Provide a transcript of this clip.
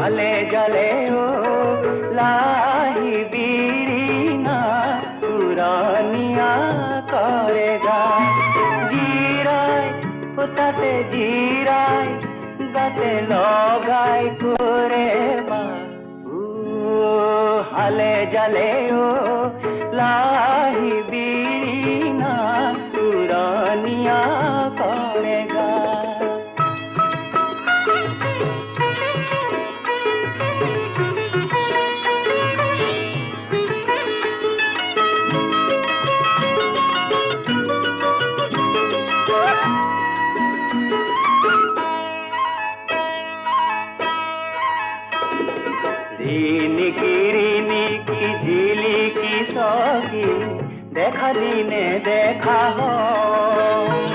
হালে জালে ও লাহি বিড়ি না পুরানিয়া করে গায় জিরায় তাতে জিরায় গাতে লগায় করে মা হালে জালে ও লাহি বিড়ি না পুরানিয়া করে গায় রিনিকি ঝিলিকি সখী দেখা দিনে দেখা হয়